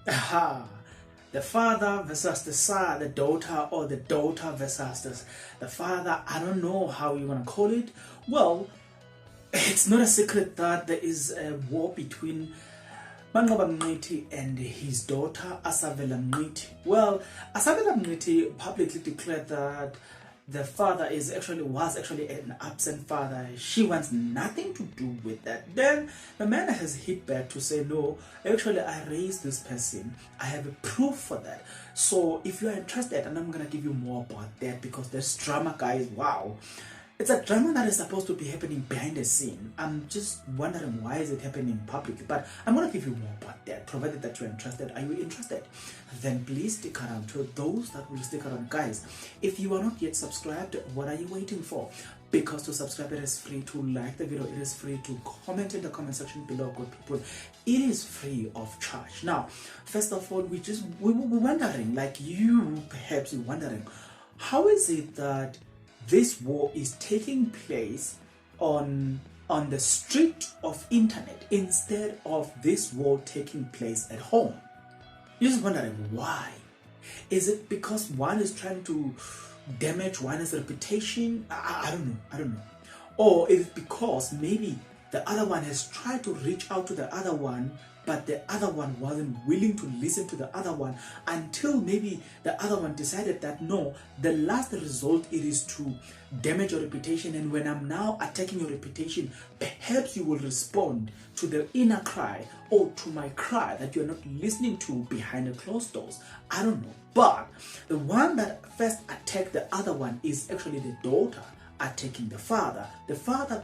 Aha. The father versus the son, the daughter, or the daughter versus the father. I don't know how you want to call it. Well, it's not a secret that there is a war between Manqoba Mngqithi and his daughter Asavela Mngqithi. Well, Asavela Mngqithi publicly declared that the father was actually an absent father. She wants nothing to do with that. Then the man has hit back to say, no, actually I raised this person. I have a proof for that. So if you are interested, and I'm gonna give you more about that, because this drama, guys, wow. It's a drama that is supposed to be happening behind the scene. I'm just wondering, why is it happening publicly? But I'm going to give you more about that, provided that you're interested. Are you interested? Then please stick around. To those that will stick around, guys, if you are not yet subscribed, what are you waiting for? Because to subscribe, it is free. To like the video, it is free. To comment in the comment section below, good people, it is free of charge. Now, first of all, we're wondering, like you perhaps you're wondering, how is it that this war is taking place on the street of internet instead of this war taking place at home? You're just wondering why. Is it because one is trying to damage one's reputation? I don't know. Or is it because maybe the other one has tried to reach out to the other one, but the other one wasn't willing to listen to the other one until maybe the other one decided that no, the last result it is to damage your reputation, and when I'm now attacking your reputation, perhaps you will respond to the inner cry or to my cry that you're not listening to behind the closed doors. I don't know. But the one that first attacked the other one is actually the daughter attacking the father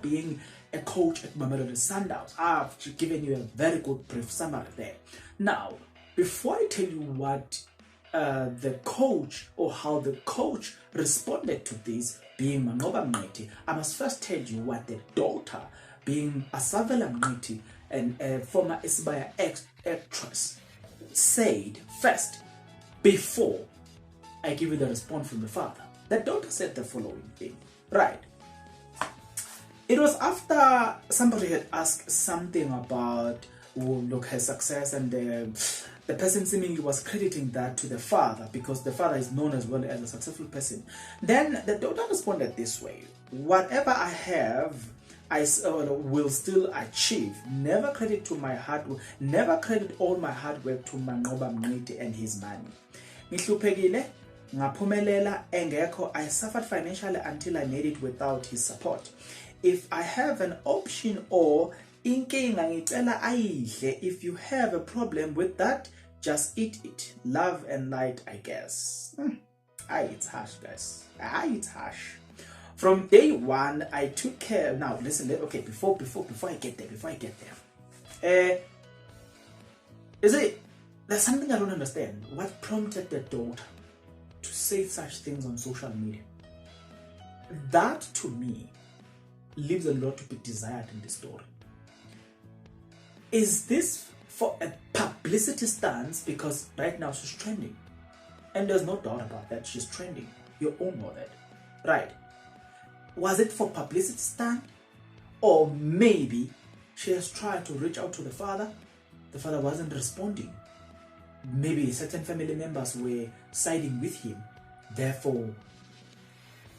being a coach at Mamelodi Sundowns. I've given you a very good brief summary there. Now, before I tell you what the coach or how the coach responded to this, being Manqoba Mngqithi, I must first tell you what the daughter, being Asavela Mngqithi, and a former Isibaya actress, said first, before I give you the response from the father. The daughter said the following thing, right? It was after somebody had asked something about her success, and the person seemingly was crediting that to the father because the father is known as well as a successful person. Then the daughter responded this way: whatever I have, I will still achieve. Never credit all my hard work to Manqoba Mngqithi and his money. Ngihluphekile, ngaphumelela, engekho. I suffered financially until I made it without his support. If I have an option or inkinga ngicela ayidle, if you have a problem with that, just eat it. Love and light, I guess. It's harsh, guys. It's harsh. From day one, I took care. Now listen. Okay, before I get there, there's something I don't understand. What prompted the daughter to say such things on social media? That to me leaves a lot to be desired in the story. Is this for a publicity stance? Because right now she's trending, and there's no doubt about that. She's trending. You all know that, right? Was it for publicity stand, or maybe she has tried to reach out to the father? The father wasn't responding. Maybe certain family members were siding with him. Therefore,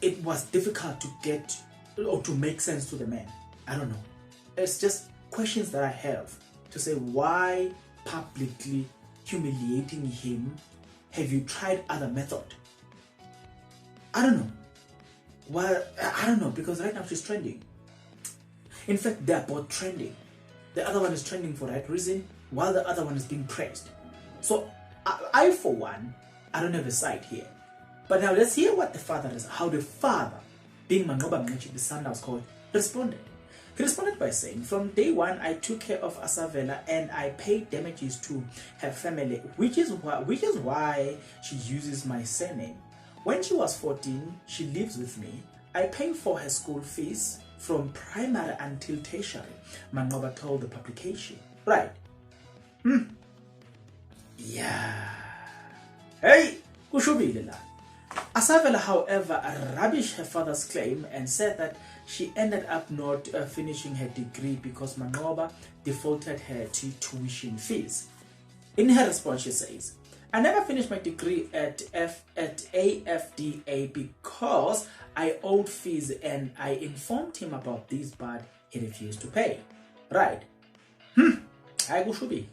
it was difficult to get or to make sense to the man. I don't know. It's just questions that I have to say, why publicly humiliating him? Have you tried other method? I don't know. Well, I don't know, because right now she's trending. In fact, they're both trending. The other one is trending for that reason, while the other one is being praised. So I for one, I don't have a side here. But now let's hear what the father is, how the father, being Manqoba Mngqithi, the Sundowns coach, responded. He responded by saying, from day one, I took care of Asavela and I paid damages to her family, which is why she uses my surname. When she was 14, she lives with me. I pay for her school fees from primary until tertiary, Manqoba told the publication. Right. Yeah. Hey, kushubile la. Asavela, however, rubbished her father's claim and said that she ended up not finishing her degree because Manqoba defaulted her tuition fees. In her response, she says, I never finished my degree at AFDA because I owed fees and I informed him about this, but he refused to pay. Right. I go should be.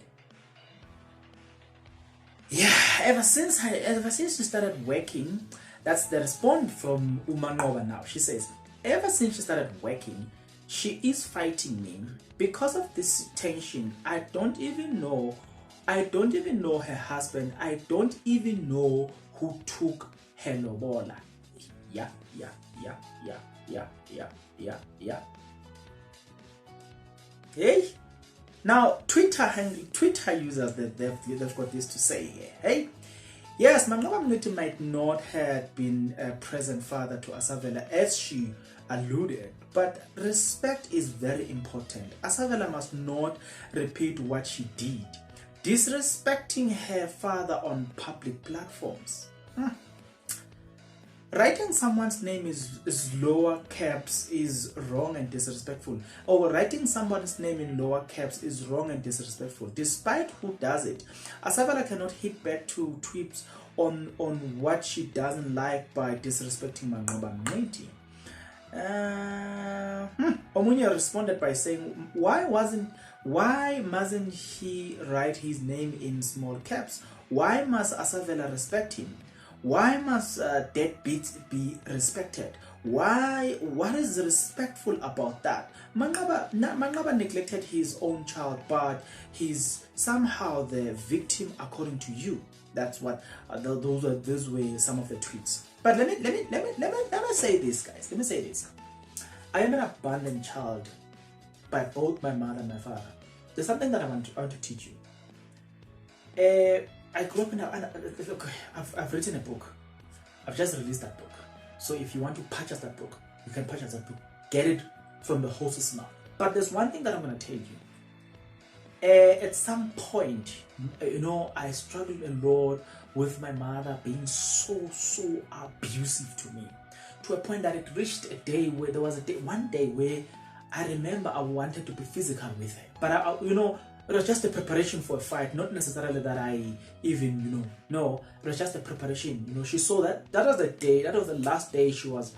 Yeah, ever since she started working, that's the response from Umanova now. She says, ever since she started working, she is fighting me. Because of this tension, I don't even know her husband. I don't even know who took her lobola. Yeah. Hey? Now, Twitter users, they've got this to say here. Hey? Yes, Manqaba Mniti might not have been a present father to Asavela as she alluded, but respect is very important. Asavela must not repeat what she did, disrespecting her father on public platforms. Writing someone's name is lower caps is wrong and disrespectful. Or writing someone's name in lower caps is wrong and disrespectful. Despite who does it, Asavela cannot hit back to tweets on what she doesn't like by disrespecting Manqaba Mniti. Omunya responded by saying, why mustn't he write his name in small caps? Why must Asavela respect him? Why must deadbeats be respected? What is respectful about that? Manqaba neglected his own child, but he's somehow the victim according to you. That's what those were some of the tweets. But let me say this, guys. Let me say this. I am an abandoned child by both my mother and my father. There's something that I want to teach you. I grew up in look, I've written a book. I've just released that book. So if you want to purchase that book, you can purchase that book. Get it from the horse's mouth. But there's one thing that I'm going to tell you. At some point, I struggled a lot with my mother being so abusive to me, to a point that it reached a day where there was one day where I remember I wanted to be physical with her. But it was just a preparation for a fight, not necessarily that I even, no, it was just a preparation. She saw that was the day, that was the last day she was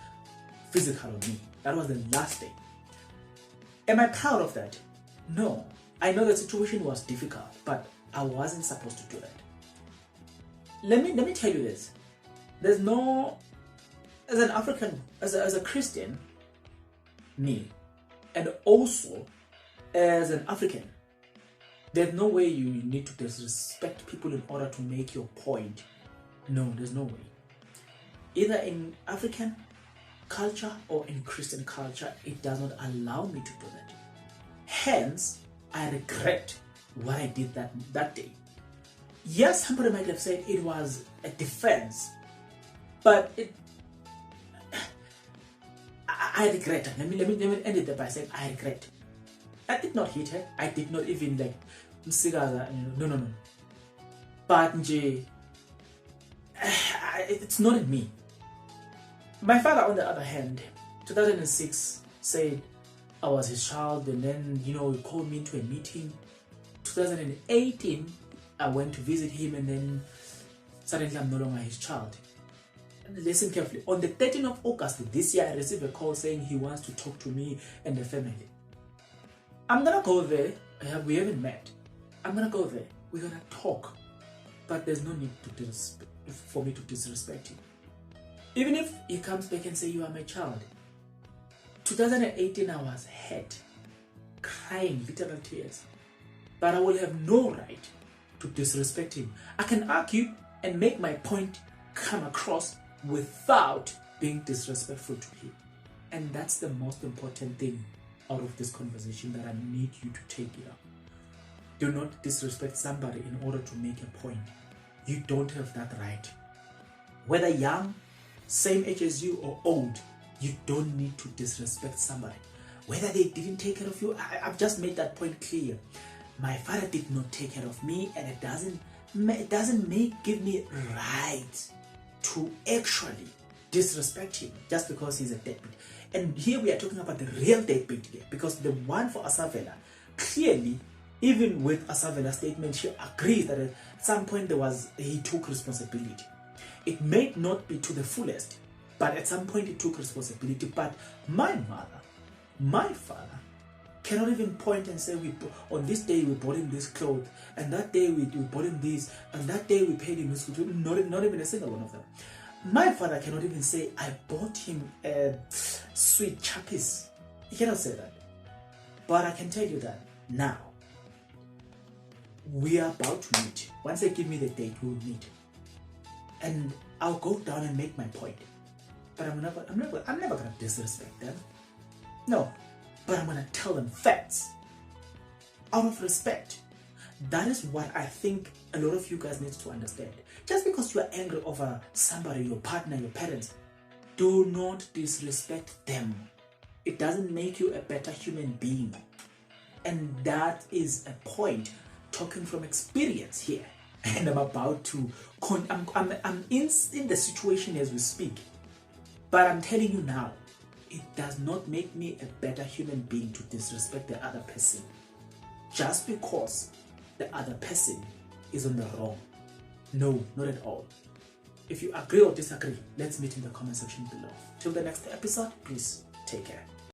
physical with me. That was the last day. Am I proud of that? No. I know the situation was difficult, but I wasn't supposed to do that. Let me tell you this. There's no, as an African, as a Christian, me, and also as an African, there's no way you need to disrespect people in order to make your point. No, there's no way. Either in African culture or in Christian culture, it does not allow me to do that. Hence, I regret what I did that day. Yes, somebody might have said it was a defense, but I regret. Let me end it by saying I regret. I did not hit her. I did not even no. But it's not in me. My father, on the other hand, 2006 said I was his child, and then he called me into a meeting. 2018, I went to visit him, and then suddenly I'm no longer his child. Listen carefully. On the 13th of August this year, I received a call saying he wants to talk to me and the family. I'm gonna go there. We haven't met. I'm gonna go there. We're gonna talk. But there's no need for me to disrespect him. Even if he comes back and say you are my child. 2018, I was hurt, crying, literal tears. But I will have no right to disrespect him. I can argue and make my point come across without being disrespectful to him. And that's the most important thing out of this conversation that I need you to take it up. Do not disrespect somebody in order to make a point. You don't have that right. Whether young, same age as you, or old, you don't need to disrespect somebody. Whether they didn't take care of you, I've just made that point clear. My father did not take care of me, and it doesn't give me right to actually disrespect him just because he's a deadbeat. And here we are talking about the real deadbeat here, because the one for Asavela clearly Even with Asavela's statement, she agrees that at some point he took responsibility. It may not be to the fullest, but at some point he took responsibility. But my mother, my father, cannot even point and say, on this day we bought him this clothes, and that day we bought him this, and that day we paid him this. Not even a single one of them. My father cannot even say, I bought him a sweet chappies. He cannot say that. But I can tell you that now, we are about to meet. Once they give me the date, we will meet. And I'll go down and make my point. But I'm never going to disrespect them. No. But I'm going to tell them facts. Out of respect. That is what I think a lot of you guys need to understand. Just because you are angry over somebody, your partner, your parents, do not disrespect them. It doesn't make you a better human being. And that is a point, talking from experience here. And I'm about to, I'm in the situation as we speak. But I'm telling you now, it does not make me a better human being to disrespect the other person. Just because the other person is on the wrong. No, not at all. If you agree or disagree, let's meet in the comment section below. Till the next episode, please take care.